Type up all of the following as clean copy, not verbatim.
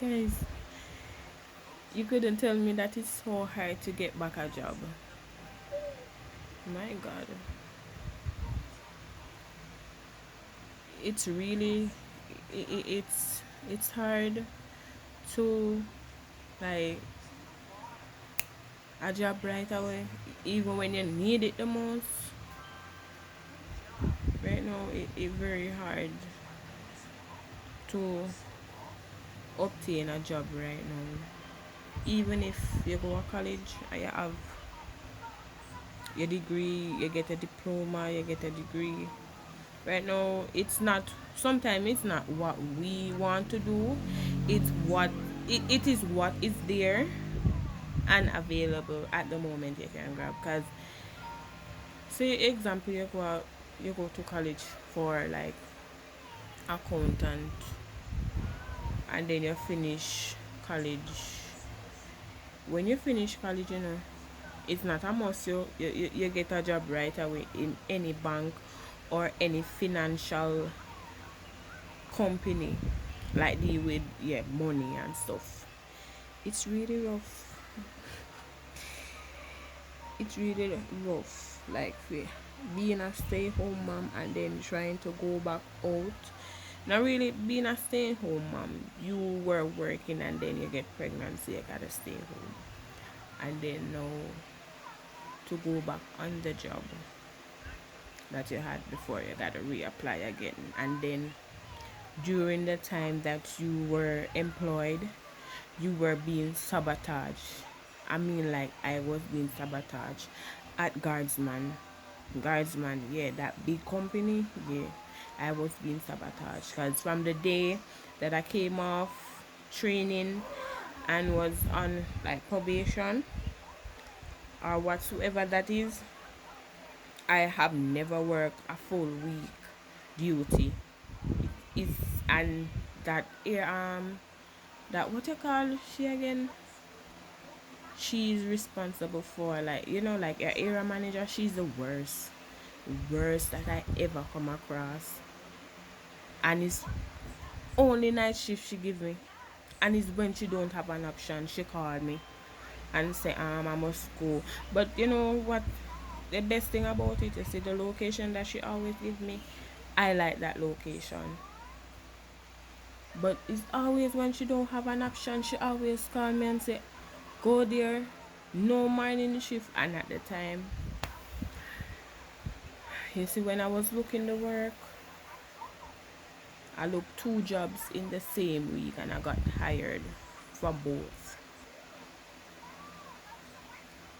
Guys, you couldn't tell me that it's so hard to get back a job. My God, it's really, it's hard to like a job right away, even when you need it the most. Right now, it very hard to obtain a job right now. Even if you go to college and you have your degree, you get a diploma, you get a degree. Right now, it's not. Sometimes it's not what we want to do. It's what it is. What is there and available at the moment you can grab. Cause say example you go to college for like accountant and then you finish college. When you finish college, it's not a must you get a job right away in any bank or any financial company like deal with money and stuff. It's really rough. It's really rough. Like being a stay-home mom and then trying to go back out. Not really being a stay-home mom. You were working and then you get pregnant, so you gotta stay home. And then now to go back on the job that you had before, you gotta reapply again. And then during the time that you were employed, you were being sabotaged. I mean, like I was being sabotaged at Guardsman. Guardsman, yeah, that big company, yeah, I was being sabotaged. Because from the day that I came off training and was on like probation or whatsoever that is, I have never worked a full week duty. Is and that that what you call she again? She's responsible for like like your area manager. She's the worst that I ever come across, and it's only night shift she give me, and it's when she don't have an option she call me and say I must go. But you know what? The best thing about it is the location that she always give me. I like that location. But it's always when she don't have an option, she always call me and say, go there, no morning shift. And at the time, you see, when I was looking to work, I looked two jobs in the same week and I got hired for both.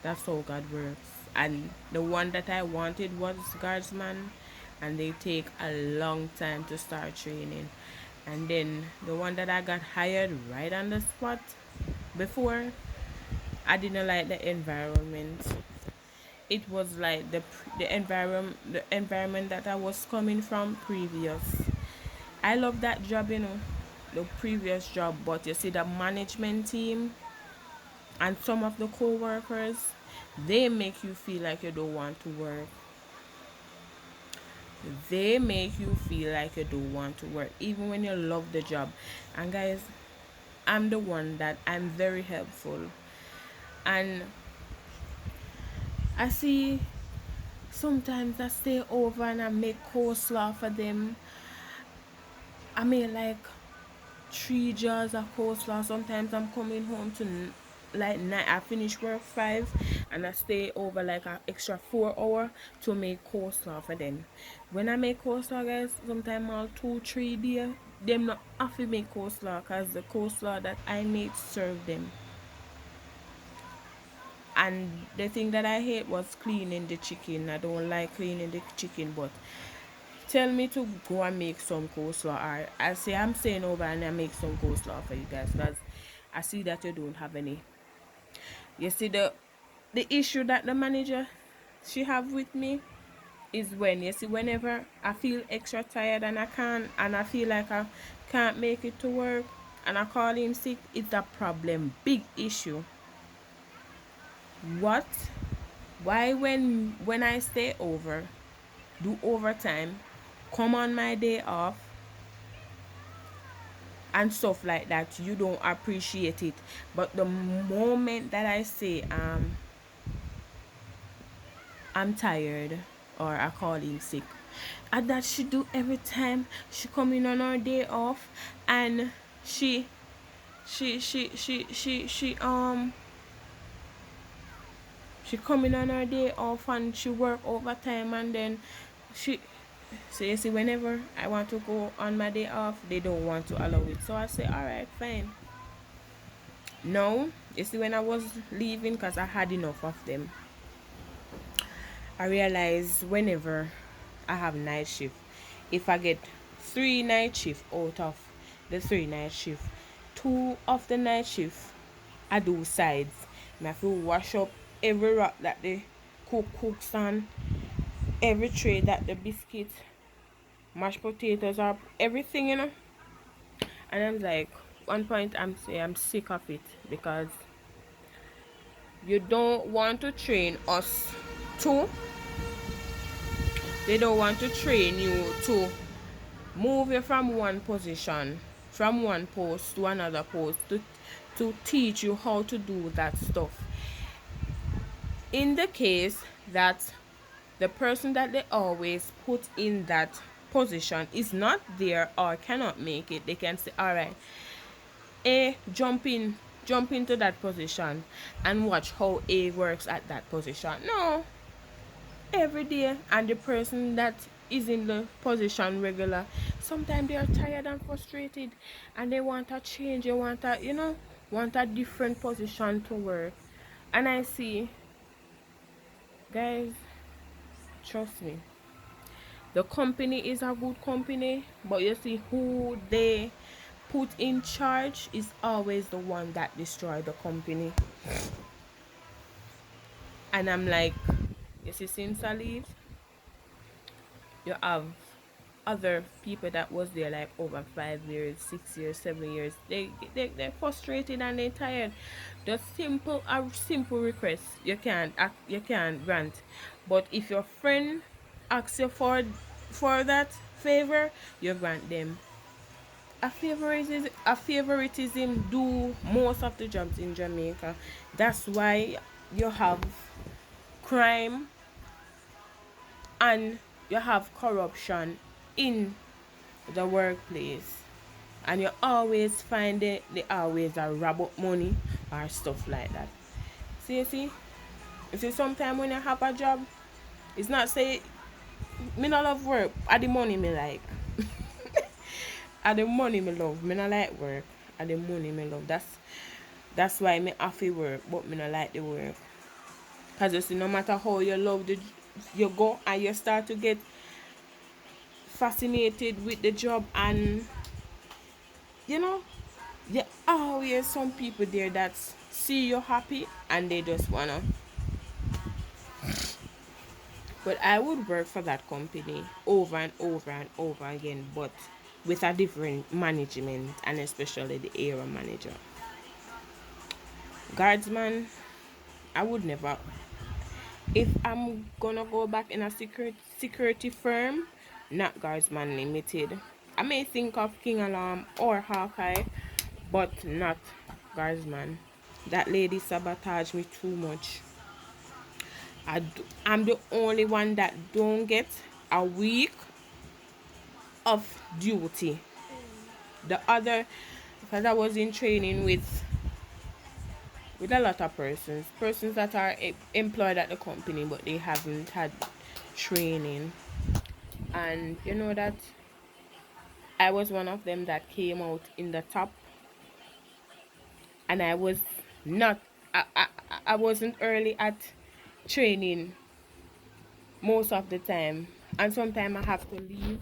That's how God works. And the one that I wanted was guardsman, and they take a long time to start training. And then the one that I got hired right on the spot before, I didn't like the environment. It was like the environment that I was coming from previous. I love that job, the previous job, but you see the management team and some of the co-workers, they make you feel like you don't want to work. They make you feel like you don't want to work even when you love the job. And guys, I'm the one that I'm very helpful, and I see sometimes I stay over and I make coleslaw for them. I make like 3 jars of coleslaw. Sometimes I'm coming home to like night. I finish work 5 and I stay over like an extra 4 hour to make coleslaw for them. When I make coleslaw, guys, sometimes all 2 3 days. Them not have to make coleslaw because the coleslaw that I made serve them. And the thing that I hate was cleaning the chicken. I don't like cleaning the chicken, but tell me to go and make some coleslaw, or I say I'm staying over and I make some coleslaw for you guys, because I see that you don't have any. You see the issue that the manager she have with me is when you see whenever I feel extra tired and I feel like I can't make it to work and I call him sick, it's a problem, big issue. What? Why when I stay over, do overtime, come on my day off, and stuff like that, you don't appreciate it. But the moment that I say I'm tired or I call in sick, and that she do every time she come in on her day off, and she she she she she she um she come in on her day off and she work overtime, and then she, so you see, whenever I want to go on my day off, they don't want to allow it. So I say, all right, fine. No, you see, when I was leaving, because I had enough of them, I realized whenever I have night shift, if I get 3 night shift out of the 3 night shift, 2 of the night shift I do sides. I have to wash up every rock that the cooks on, every tray that the biscuit, mashed potatoes are, everything, And I'm like, one point I'm sick of it, because you don't want to train us to, they don't want to train you to move you from one position, from one post to another post, to teach you how to do that stuff. In the case that the person that they always put in that position is not there or cannot make it, they can say, all right, A, jump into that position and watch how A works at that position. No, every day, and the person that is in the position regular, sometimes they are tired and frustrated, and they want a change, they want a, want a different position to work. And I see, guys, trust me, the company is a good company, but you see, who they put in charge is always the one that destroy the company. And I'm like, you see, since I leave, you have other people that was there like over 5 years, 6 years, 7 years. They're frustrated and they're tired. Just a simple request you can't grant. But if your friend asks you for that favor, you grant them. A favoritism do most of the jobs in Jamaica. That's why you have crime and you have corruption in the workplace, and you always find they always are rob up money or stuff like that. See, you see, sometimes when you have a job, it's not say me not love work, at the money me like. At the money me love, me not like work. At the money me love, that's why me have to work, but me not like the work. Cause you see, no matter how you love you go and you start to get fascinated with the job, and you know, there always some people there that see you happy and they just wanna. But I would work for that company over and over and over again, but with a different management, and especially the area manager. Guardsman, I would never. If I'm gonna go back in a security firm, not Guardsman Limited. I may think of King Alarm or Hawkeye, but not Guardsman. That lady sabotaged me too much. I'm the only one that don't get a week of duty. The other, because I was in training with a lot of persons that are employed at the company, but they haven't had training. And you know that I was one of them that came out in the top, and I was not. I wasn't early at training most of the time, and sometimes I have to leave.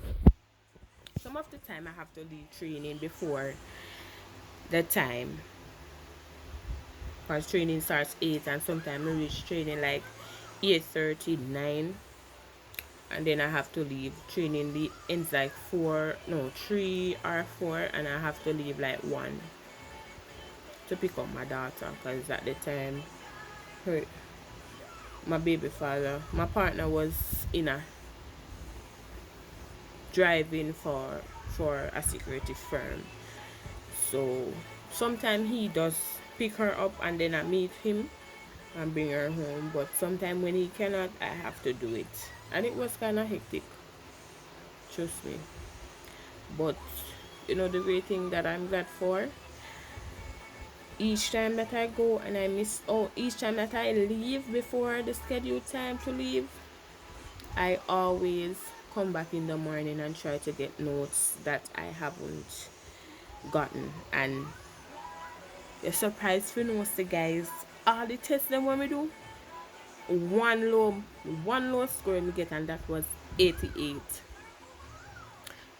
Some of the time I have to leave training before the time, because training starts 8, and sometimes I reach training like 8:39, and then I have to leave. Training ends like 4, no, 3 or 4, and I have to leave like 1 to pick up my daughter, because at the time her my baby father, my partner, was in a driving for a security firm. So sometimes he does pick her up and then I meet him and bring her home. But sometimes when he cannot, I have to do it. And it was kind of hectic, trust me. But the great thing that I'm glad for, each time that I go and I miss, oh, each time that I leave before the scheduled time to leave, I always come back in the morning and try to get notes that I haven't gotten. And you're surprised to know, the guys, all the tests them when we do, one low score me get, and that was 88.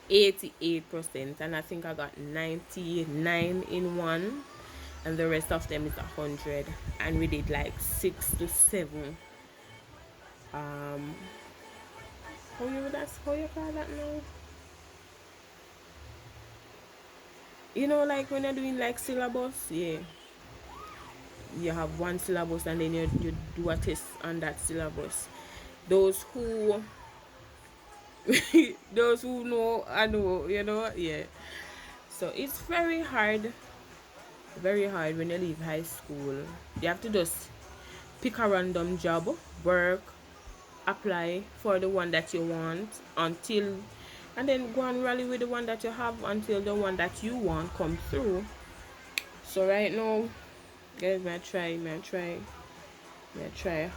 88%, and I think I got 99 in one, and the rest of them is 100. And we did like 6 to 7 how you call that now, like when you're doing like syllabus. Yeah, you have one syllabus and then you do a test on that syllabus. Those who those who know, I know, yeah. So it's very hard when you leave high school. You have to just pick a random job, work, apply for the one that you want until, and then go and rally with the one that you have until the one that you want come through. So right now, guys, may try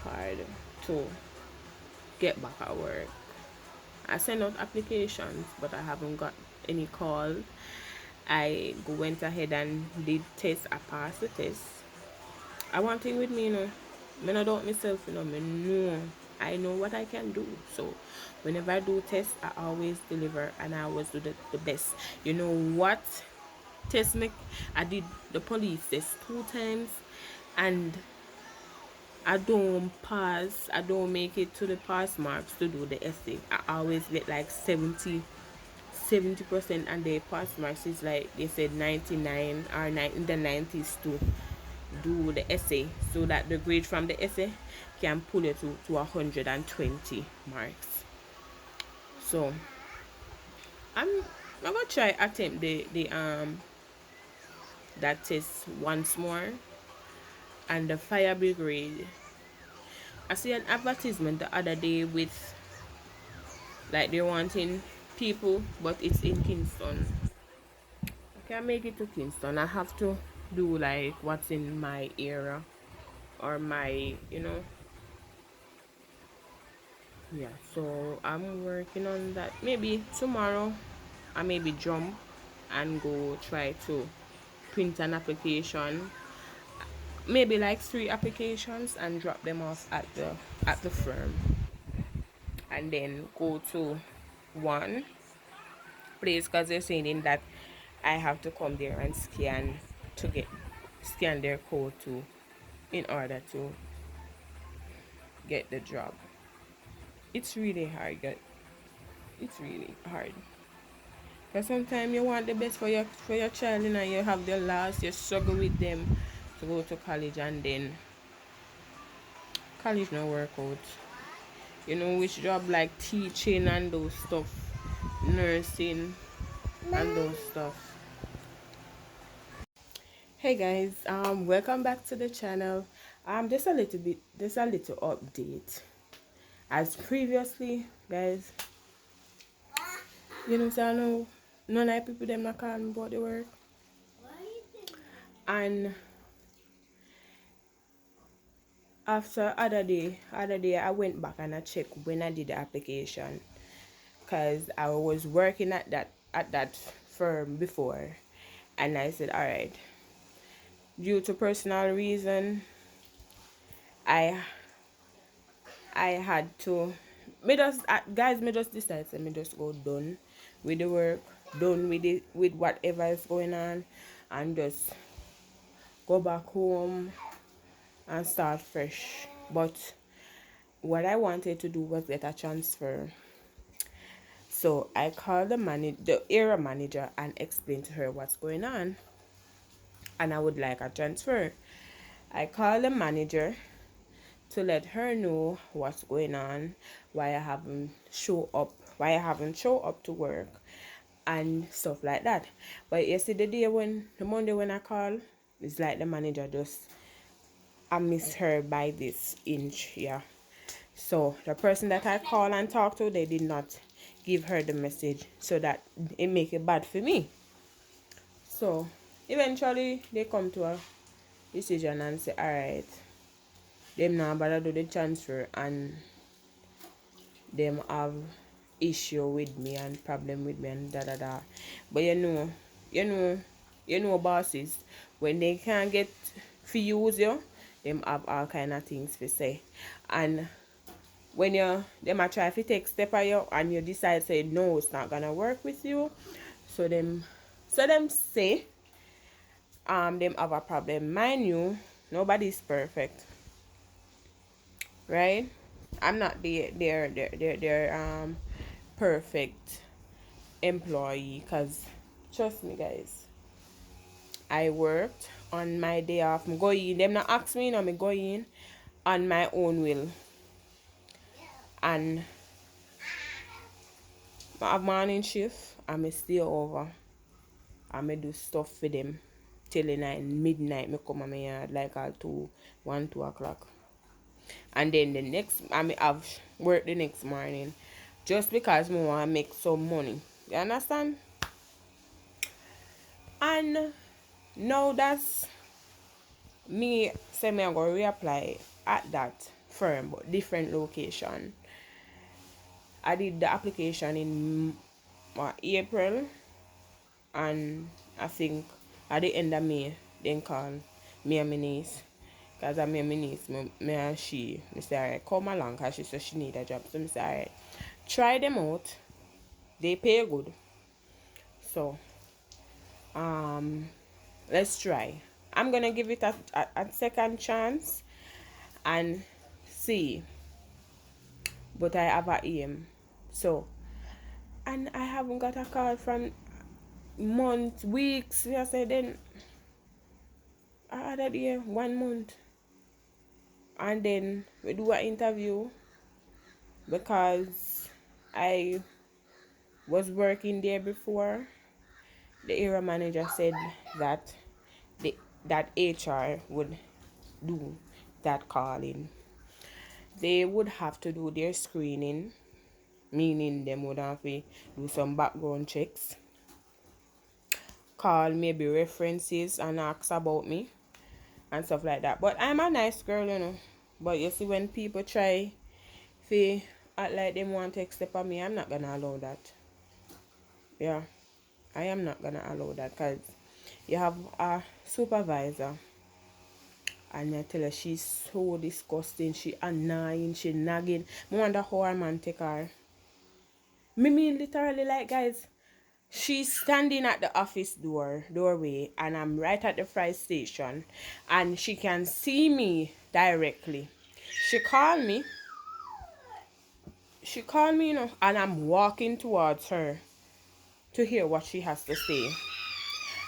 hard to get back at work. I sent out applications, but I haven't got any call. I went ahead and did test. I passed the test. I want thing with me, Me not doubt myself, Me know I know what I can do. So whenever I do tests, I always deliver and I always do the best. You know what? Test me. I did the police test 2 times, and I don't pass. I don't make it to the pass marks to do the essay. I always get like 70%, and the pass marks is like they said 99 or in the 90s to do the essay, so that the grade from the essay can pull it to 120 marks. So I'm gonna try attempt the that test once more. And the fire brigade, I see an advertisement the other day with like they're wanting people, but it's in Kingston. I can't make it to Kingston. I have to do like what's in my area or my, yeah. So I'm working on that. Maybe tomorrow I maybe jump and go try to print an application, maybe like 3 applications, and drop them off at the firm, and then go to one place, because they're saying that I have to come there and scan their code too in order to get the job. It's really hard. It's really hard. Because sometimes you want the best for your child, and you have the last, you struggle with them to go to college, and then college no work out. Which job like teaching and those stuff, nursing and those stuff. Hey guys, welcome back to the channel. Just a little update. As previously, guys, so I know none of people them not calling about the work. And after other day I went back and I checked when I did the application, because I was working at that firm before, and I said, all right, due to personal reason, I had to, me just decide to me just go done with the work, done with it, with whatever is going on, and just go back home and start fresh. But what I wanted to do was get a transfer. So I called the area manager and explained to her what's going on, and I would like a transfer. I called the manager to let her know what's going on, why I haven't show up to work, and stuff like that. But yesterday when the Monday when I call, it's like the manager just I miss her by this inch, yeah. So the person that I call and talk to, they did not give her the message, so that it make it bad for me. So eventually they come to a decision and say, alright, them now better do the transfer, and them have issue with me and problem with me and da da da. But you know, bosses, when they can't get for use you, them have all kind of things to say. And when you them a try to take step at you and you decide say no, it's not gonna work with you, so them say them have a problem. Mind you, nobody's perfect, right? I'm not their perfect employee, because trust me guys, I worked on my day off. I'm going, them not ask me, no, me going on my own will. And I have morning shift, I may stay over. I may do stuff for them till the night, midnight. Me come on my yard like all 2 o'clock. And then the next, I may have work the next morning. Just because I want to make some money. You understand? And now that's me say me I'm going to reapply at that firm, but different location. I did the application in April, and I think at the end of May, then call me and my niece. Because I'm my niece, me and she say, alright, come along, because she said she need a job. So I say, alright, try them out. They pay good. So, let's try. I'm going to give it a second chance and see. But I have a aim. So, and I haven't got a call from months, weeks. I said then I had a year, 1 month. And then we do an interview because I was working there before. The area manager said that that HR would do that calling. They would have to do their screening, meaning them would have to do some background checks, call maybe references and ask about me and stuff like that. But I'm a nice girl, you know. But you see, when people try to act like they want to step on me, I'm not gonna allow that. Yeah, I am not gonna allow that, because you have a supervisor and I tell her she's so disgusting, she annoying, she nagging. I wonder how her man take her. Me mean literally, like guys, she's standing at the office doorway, and I'm right at the fry station, and she can see me directly. She called me. She called me, you know, and I'm walking towards her to hear what she has to say.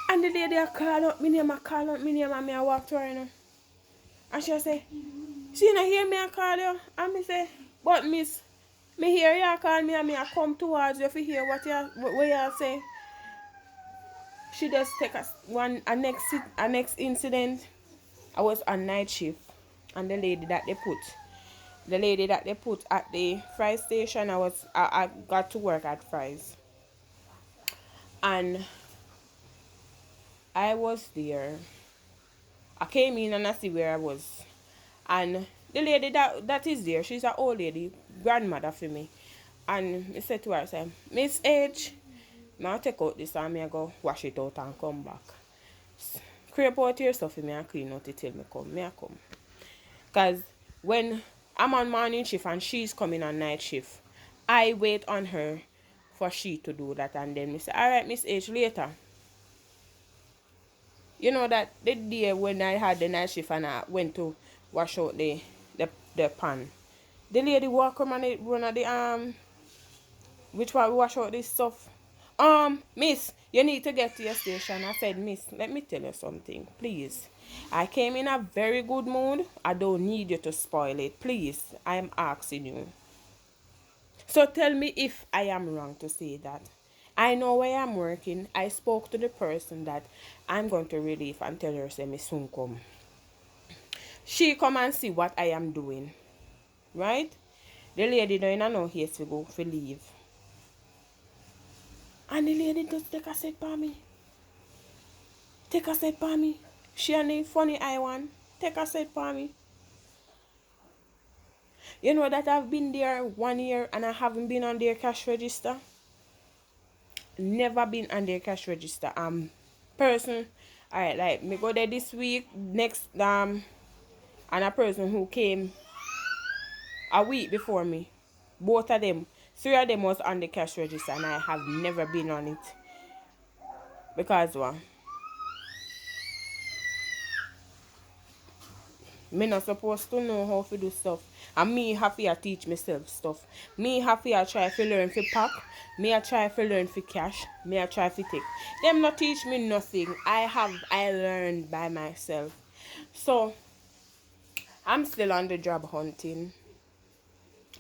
And the lady I call up me name, and me I walk to her, you know. And she say, she not hear me I call you. And me say, but miss, me hear you call me and me I come towards you to hear what you say. She just take a next incident. I was on night shift, and the lady that they put at the fry station, I got to work at fries, and I was there. I came in and I see where I was, and the lady that is there, she's an old lady, grandmother for me, and I said to her, I said, Miss H, I'll take out this and I go wash it out and come back. Creep out your stuff for me and clean out it till me come. Me I come. Because when I'm on morning shift and she's coming on night shift, I wait on her for she to do that, and then me say, alright, Miss H, later. You know that the day when I had the night shift and I went to wash out the pan, the lady walk come and run at the which one we wash out this stuff. Miss, you need to get to your station. I said, Miss, let me tell you something, please. I came in a very good mood. I don't need you to spoil it. Please, I am asking you. So tell me if I am wrong to say that. I know where I'm working. I spoke to the person that I'm going to relieve and tell her say me soon come. She come and see what I am doing. Right? The lady don't know here to go for leave. And the lady just take a seat for me. Take a seat for me. She and the funny eye one. Take a seat for me. You know that I've been there 1 year and I haven't been on their cash register? Never been on their cash register. Person, alright, like me go there this week, next and a person who came a week before me. Both of them, three of them was on the cash register and I have never been on it. Because what? Me not supposed to know how to do stuff. And me have to teach myself stuff. Me have to try to learn to pack. Me I try to learn for cash. Me I try to take. Them not teach me nothing. I learned by myself. So I'm still on the job hunting.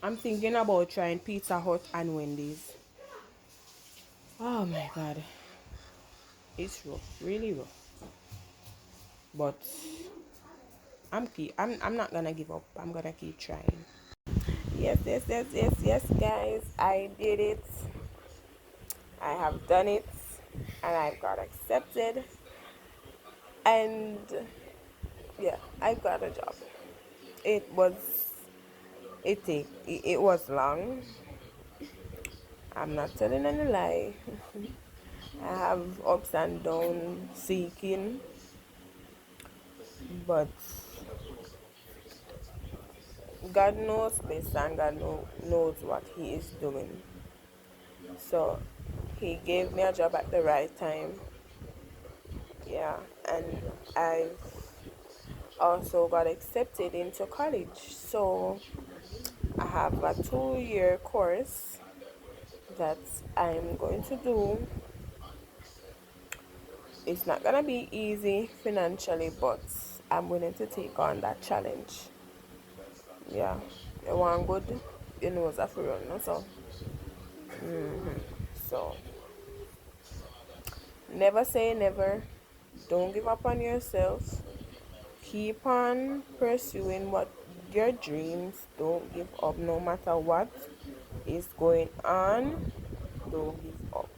I'm thinking about trying Pizza Hut and Wendy's. Oh my god. It's rough. Really rough. But I'm not gonna give up. I'm gonna keep trying. Yes, guys. I did it. I have done it. And I've got accepted. And yeah, I got a job. It was it was long. I'm not telling any lie. I have ups and downs seeking, but God knows best and God knows what He is doing. So He gave me a job at the right time. Yeah, and I've also got accepted into college. So I have a 2-year course that I'm going to do. It's not gonna be easy financially, but I'm willing to take on that challenge. Yeah, you want good, you know it's a free run, no? So never say never. Don't give up on yourself. Keep on pursuing what your dreams. Don't give up no matter what is going on. Don't give up.